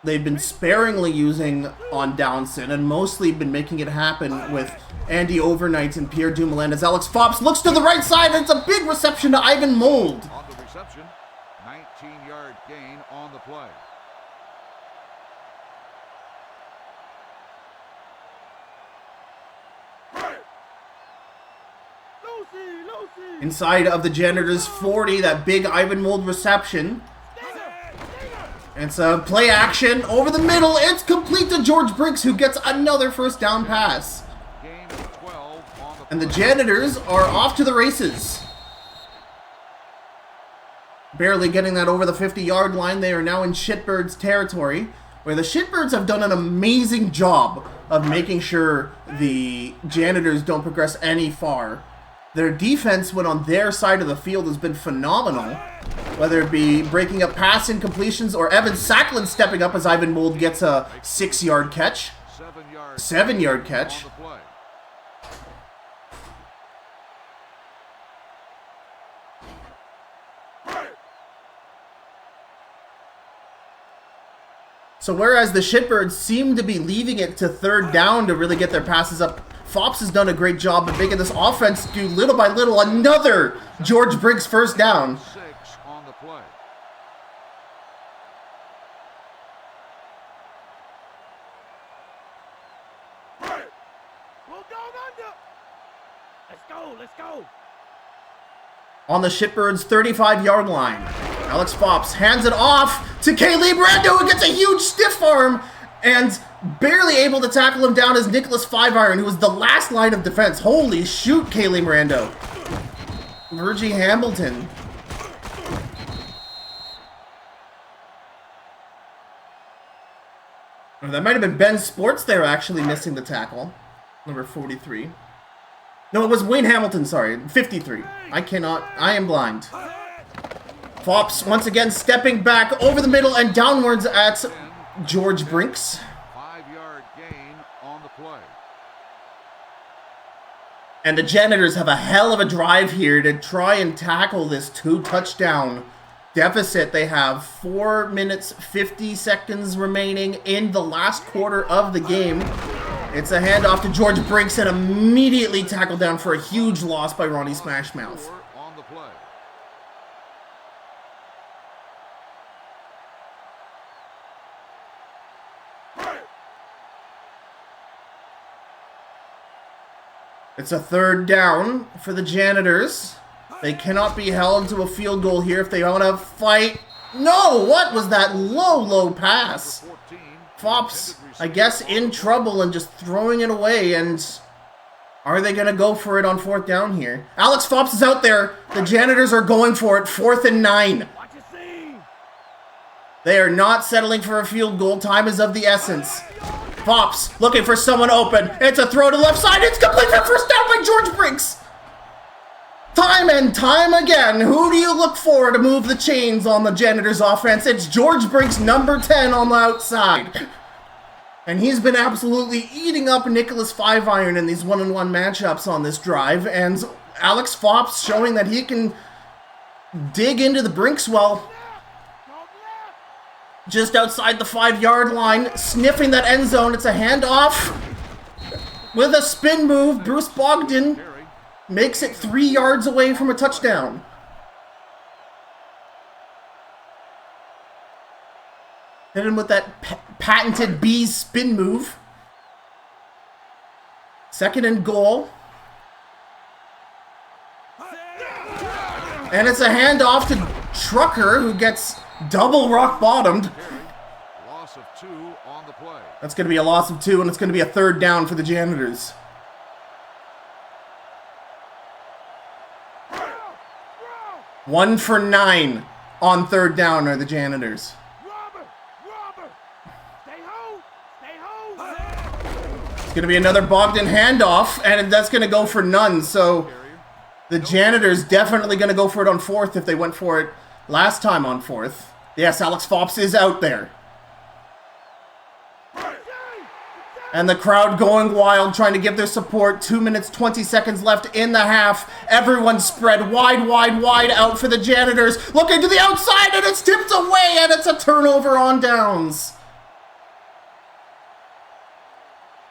They've been sparingly using on Downson and mostly been making it happen with Andy Overnight and Pierre Dumoulin as Alex Fops looks to the right side, and it's a big reception to Ivan Mold. On the reception, 19-yard gain on the play. Inside of the Janitors' 40, that big Ivan Mold reception. It's a play action over the middle. It's complete to George Briggs, who gets another 1st down pass. And the Janitors are off to the races. Barely getting that over the 50-yard line. They are now in Shitbirds territory. where the Shitbirds have done an amazing job of making sure the Janitors don't progress any far. Their defense, when on their side of the field, has been phenomenal. Whether it be breaking up pass incompletions or Evan Sacklin stepping up as Ivan Mould gets a 6-yard catch. 7-yard catch. So whereas the Shitbirds seem to be leaving it to third down to really get their passes up, Fops has done a great job of making this offense do little by little another George Briggs first down. On the play. We'll go under. Let's go, let's go. On the Shitbirds' 35-yard line, Alex Fops hands it off to Caleb Rando, who gets a huge stiff arm and barely able to tackle him down as Nicholas Five-Iron, who was the last line of defense. Holy shoot, Caleb Rando. Virgie Hamilton. Oh, that might have been Ben Sports there actually missing the tackle. Number 43. No, it was Wayne Hamilton, sorry. 53. I am blind. Fops once again stepping back over the middle and downwards at George Brinks. 5-yard gain on the play. And the Janitors have a hell of a drive here to try and tackle this 2-touchdown deficit. They have 4 minutes, 50 seconds remaining in the last quarter of the game. It's a handoff to George Brinks and immediately tackled down for a huge loss by Ronnie Smashmouth. On the play. It's a third down for the Janitors. They cannot be held to a field goal here if they want to fight. No, what was that low pass? Fops, I guess, in trouble and just throwing it away. And are they going to go for it on fourth down here? Alex Fops is out there. The Janitors are going for it. 4th and 9. They are not settling for a field goal. Time is of the essence. Fops looking for someone open. It's a throw to left side. It's complete for first down by George Brinks. Time and time again, who do you look for to move the chains on the Janitors offense? It's George Brinks, number 10 on the outside. And he's been absolutely eating up Nicholas Five-Iron in these one-on-one matchups on this drive. And Alex Fops showing that he can dig into the Brinks well. Just outside the 5-yard line, sniffing that end zone. It's a handoff with a spin move. Bruce Bogdan makes it 3 yards away from a touchdown. Hit him with that patented B's spin move. 2nd and goal. And it's a handoff to Trucker, who gets double rock bottomed. Loss of 2 on the play. That's going to be a loss of 2, and it's going to be a third down for the Janitors. 1 for 9 on third down are the Janitors. Robert, stay home. It's going to be another Bogdan handoff, and that's going to go for none. So the Janitors definitely going to go for it on 4th if they went for it last time on 4th. Yes, Alex Fops is out there. And the crowd going wild, trying to give their support. 2 minutes, 20 seconds left in the half. Everyone spread wide out for the Janitors. Looking to the outside, and it's tipped away, and it's a turnover on downs.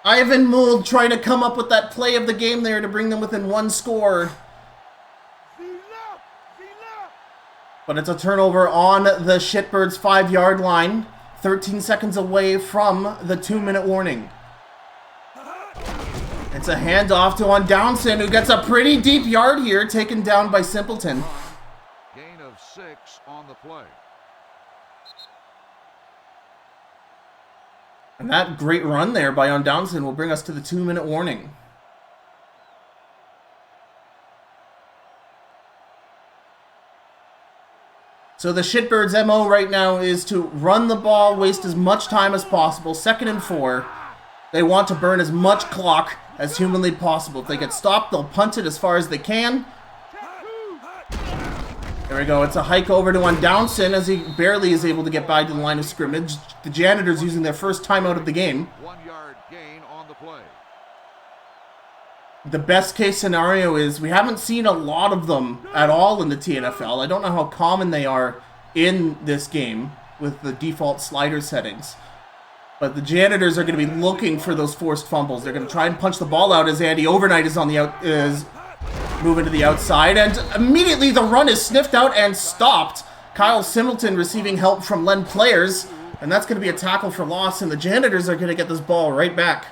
Ivan Mould trying to come up with that play of the game there to bring them within 1 score. But it's a turnover on the Shitbirds' 5-yard line. 13 seconds away from the 2-minute warning. It's a handoff to Downson, who gets a pretty deep yard here, taken down by Simpleton. Gain of 6 on the play. And that great run there by Downson will bring us to the 2-minute warning. So the Shitbirds' MO right now is to run the ball, waste as much time as possible. 2nd and 4. They want to burn as much clock as humanly possible. If they get stopped, they'll punt it as far as they can. There we go. It's a hike over to on Downson as he barely is able to get by to the line of scrimmage. The Janitors using their first timeout of the game. 1 yard gain on the play. The best case scenario is we haven't seen a lot of them at all in the TNFL. I don't know how common they are in this game with the default slider settings. But the Janitors are going to be looking for those forced fumbles. They're going to try and punch the ball out as Andy Overnight is on the is moving to the outside, and immediately the run is sniffed out and stopped. Kyle Similton receiving help from Len players, and that's going to be a tackle for loss, and the Janitors are going to get this ball right back.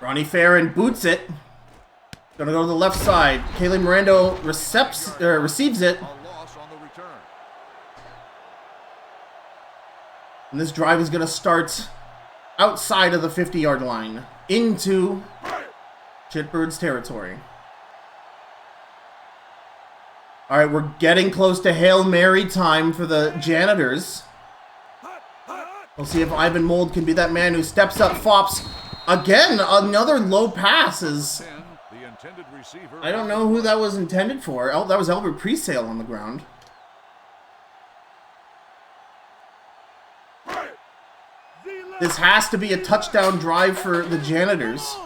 Ronnie Farron boots it. Gonna go to the left side. Kaylee Mirando receives it. A loss on the return. And this drive is gonna start outside of the 50-yard line into Shitbirds territory. All right, we're getting close to Hail Mary time for the Janitors. We'll see if Ivan Mold can be that man who steps up, fops. Again, another low pass is... The intended receiver. I don't know who that was intended for. That was Albert Presale on the ground. This has to be a touchdown drive for the Janitors.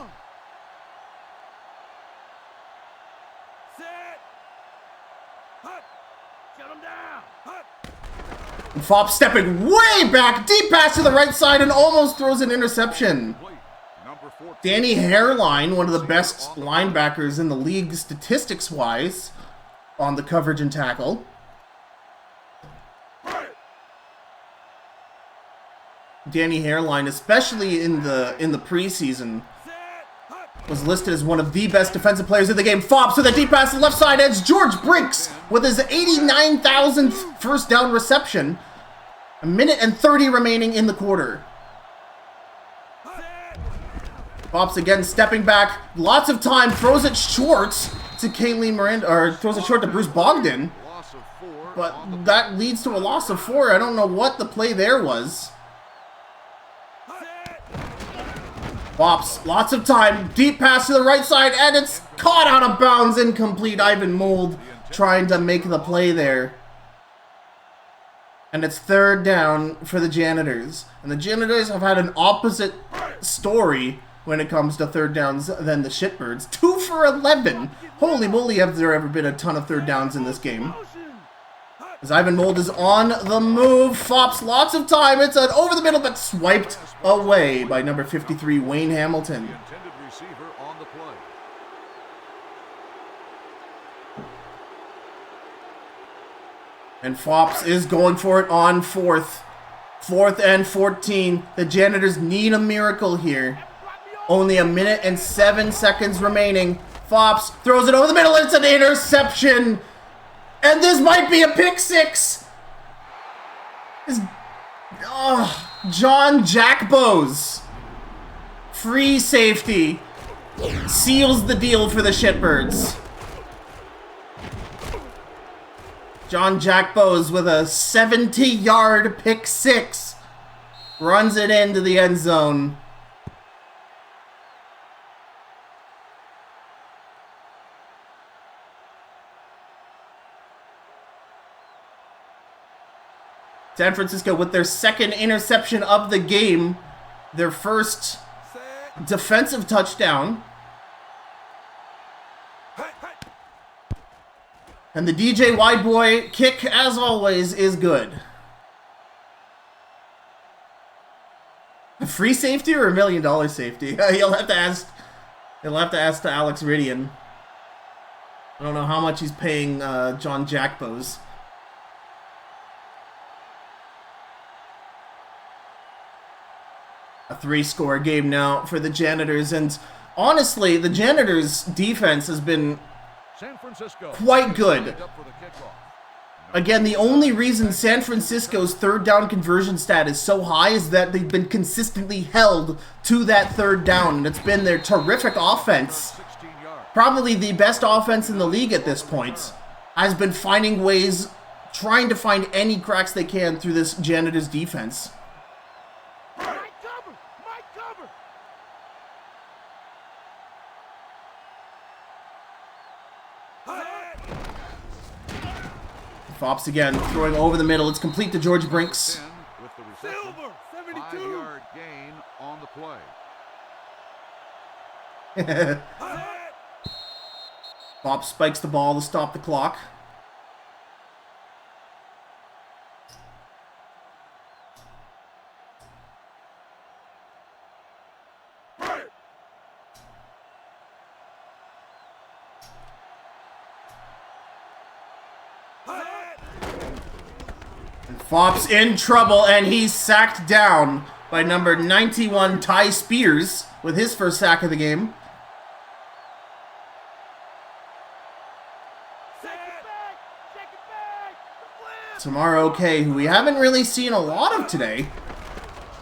And Fopp stepping way back, deep pass to the right side, and almost throws an interception. Danny Hairline, one of the best linebackers in the league statistics-wise on the coverage and tackle. Danny Hairline, especially in the preseason, was listed as one of the best defensive players in the game. Fops with a deep pass to the left side edge. George Brinks with his 89,000th first down reception. 1:30 remaining in the quarter. Fops again stepping back. Lots of time. Throws it short to Kaylee Miranda, or throws it short to Bruce Bogdan. But that leads to a loss of 4. I don't know what the play there was. Fops, lots of time. Deep pass to the right side, and it's caught out of bounds. Incomplete. Ivan Mold trying to make the play there. And it's 3rd down for the Janitors. And the Janitors have had an opposite story when it comes to 3rd downs than the Shitbirds. 2 for 11. Holy moly, have there ever been a ton of 3rd downs in this game. As Ivan Mold is on the move. Fops lots of time. It's an over the middle, but swiped away by number 53, Wayne Hamilton. The intended receiver on the play. And Fops is going for it on 4th. 4th and 14. The Janitors need a miracle here. Only 1:07 remaining. Fops throws it over the middle. It's an interception. And this might be a pick 6. John Jackbose, free safety, seals the deal for the Shitbirds. John Jackbose with a 70-yard pick 6 runs it into the end zone. San Francisco with their 2nd interception of the game, their first defensive touchdown. And the DJ Wideboy kick, as always, is good. A free safety or $1 million safety? You'll have to ask. You'll have to ask to Alex Ridian. I don't know how much he's paying John Jackbose. A 3-score game now for the Janitors, and honestly, the Janitors' defense has been San Francisco quite good. up for the kickoff. Again, the only reason San Francisco's third down conversion stat is so high is that they've been consistently held to that third down, and it's been their terrific offense. Probably the best offense in the league at this point, has been finding ways, trying to find any cracks they can through this Janitors defense. My cover! My cover! Fops again, throwing over the middle. It's complete to George Brinks. With the reception, Silver! 72! 5-yard gain on the play. Fops spikes the ball to stop the clock. Fops in trouble, and he's sacked down by number 91, Ty Spears, with his first sack of the game. Tomorrow K, who we haven't really seen a lot of today,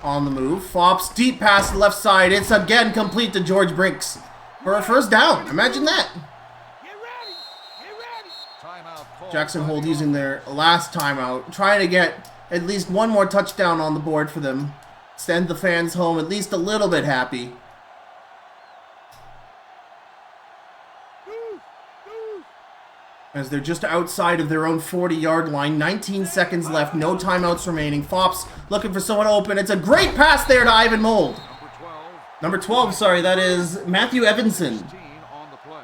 on the move. Fops deep pass left side. It's again complete to George Brinks for a first down. Imagine that. Get ready! Get ready! Timeout called Jackson by Hole the using their last timeout, trying to get at least one more touchdown on the board for them. Send the fans home at least a little bit happy. As they're just outside of their own 40-yard line. 19 seconds left, no timeouts remaining. Fops looking for someone open. It's a great pass there to Ivan Mold. Number 12, sorry, that is Matthew Evanson. 16 on the play.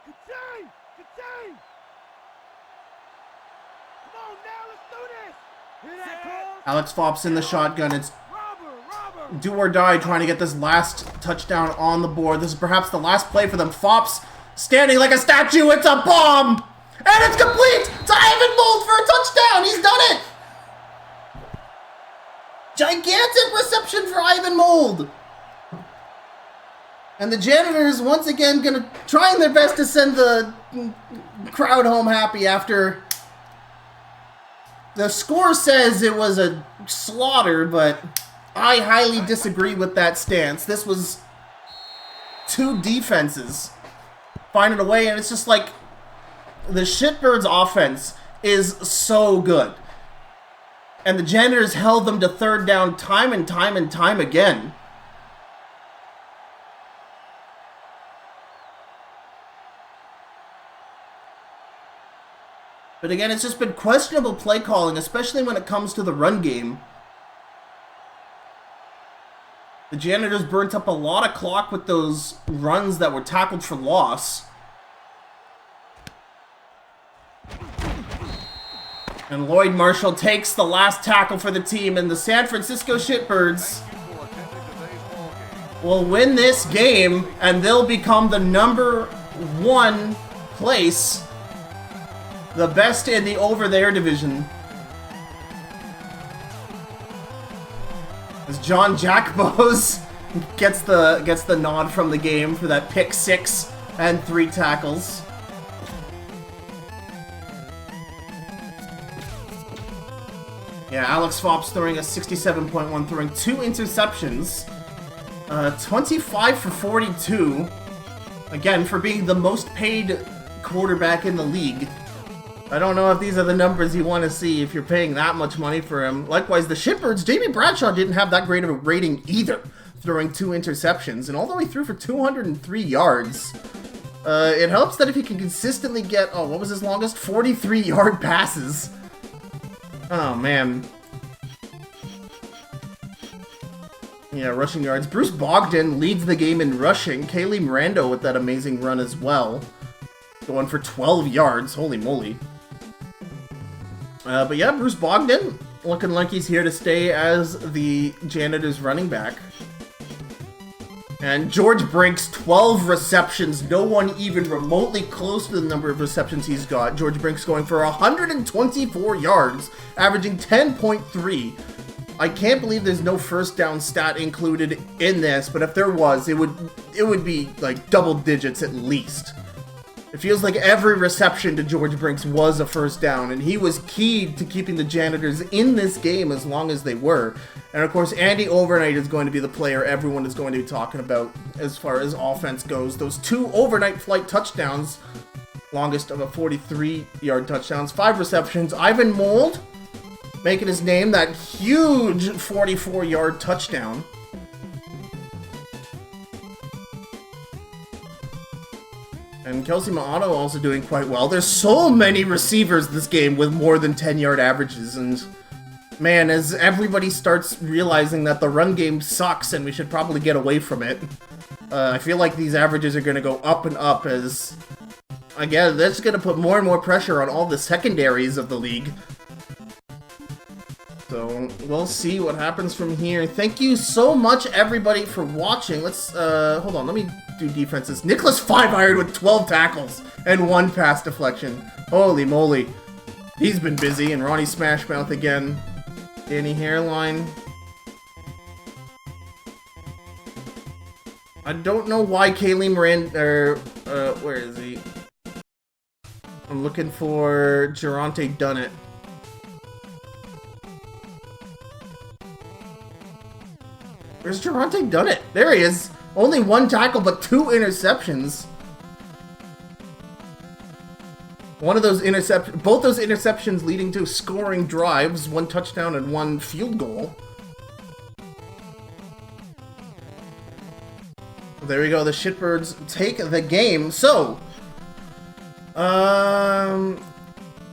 Contain! Contain! Come on now, let's do this! Hear that call? Alex Fops in the shotgun. It's Robber! do or die trying to get this last touchdown on the board. This is perhaps the last play for them. Fops standing like a statue. It's a bomb! And it's complete to Ivan Mold for a touchdown! He's done it! Gigantic reception for Ivan Mold! And the Janitors once again trying their best to send the crowd home happy after the score says it was a slaughter, but I highly disagree with that stance. This was two defenses finding a way, and it's just like the Shitbirds offense is so good. And the Janitors held them to third down time and time and time again. But again, it's just been questionable play calling, especially when it comes to the run game. The Janitors burnt up a lot of clock with those runs that were tackled for loss. And Lloyd Marshall takes the last tackle for the team, and the San Francisco Shitbirds will win this game, and they'll become the number 1 place, the best in the over there division. As John Jackbos gets the nod from the game for that pick 6 and 3 tackles. Yeah, Alex Fops throwing a 67.1, throwing 2 interceptions. 25 for 42. Again, for being the most paid quarterback in the league. I don't know if these are the numbers you want to see if you're paying that much money for him. Likewise, the Shitbirds, Jamie Bradshaw didn't have that great of a rating either, throwing 2 interceptions, and although he threw for 203 yards, it helps that if he can consistently get, what was his longest? 43-yard passes. Oh, man. Yeah, rushing yards. Bruce Bogdan leads the game in rushing. Kaylee Miranda with that amazing run as well. Going for 12 yards. Holy moly. But yeah, Bruce Bogdan looking like he's here to stay as the Janitors running back. And George Brink's 12 receptions, no one even remotely close to the number of receptions he's got. George Brink's going for 124 yards, averaging 10.3. I can't believe there's no first down stat included in this, but if there was, it would be like double digits at least. It feels like every reception to George Brink's was a first down, and he was key to keeping the Janitors in this game as long as they were. And of course, Andy Overnight is going to be the player everyone is going to be talking about as far as offense goes. Those 2 overnight flight touchdowns, longest of a 43-yard touchdowns, 5 receptions. Ivan Mold making his name, that huge 44-yard touchdown. And Kelsey Ma'ato also doing quite well. There's so many receivers this game with more than 10-yard averages, and man, as everybody starts realizing that the run game sucks and we should probably get away from it, I feel like these averages are going to go up and up as, again, that's going to put more and more pressure on all the secondaries of the league. So, we'll see what happens from here. Thank you so much, everybody, for watching. Let's, hold on, let me do defenses. Nicholas 5-iron with 12 tackles and 1 pass deflection. Holy moly. He's been busy, and Ronnie Smashmouth again. Danny Hairline. I don't know why Kaylee Miranda, where is he? I'm looking for Geronte Dunnett. Where's Geronte Dunnett? There he is. Only 1 tackle, but 2 interceptions. Both those interceptions leading to scoring drives, 1 touchdown and 1 field goal. There we go, the Shitbirds take the game. So,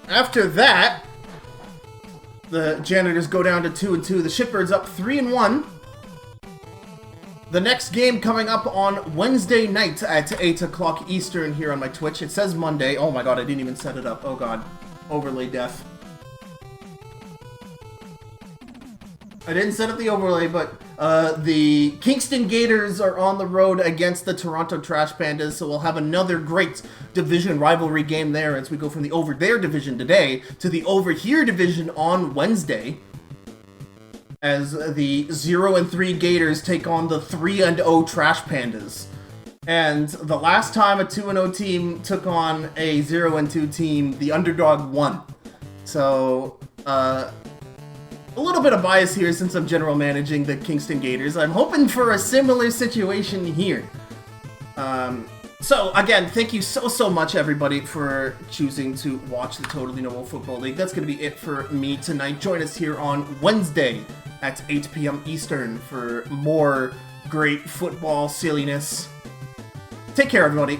after that, the Janitors go down to 2-2. The Shitbirds up 3-1. The next game coming up on Wednesday night at 8 o'clock Eastern here on my Twitch. It says Monday. Oh my god, I didn't even set it up. Oh god. Overlay death. I didn't set up the overlay, but the Kingston Gators are on the road against the Toronto Trash Pandas, so we'll have another great division rivalry game there as we go from the over there division today to the over here division on Wednesday, as the 0-3 Gators take on the 3-0 Trash Pandas. And the last time a 2-0 team took on a 0-2 team, the underdog won. So, a little bit of bias here since I'm general managing the Kingston Gators. I'm hoping for a similar situation here. So, again, thank you so much, everybody, for choosing to watch the Totally Normal Football League. That's going to be it for me tonight. Join us here on Wednesday at 8 p.m. Eastern for more great football silliness. Take care, everybody.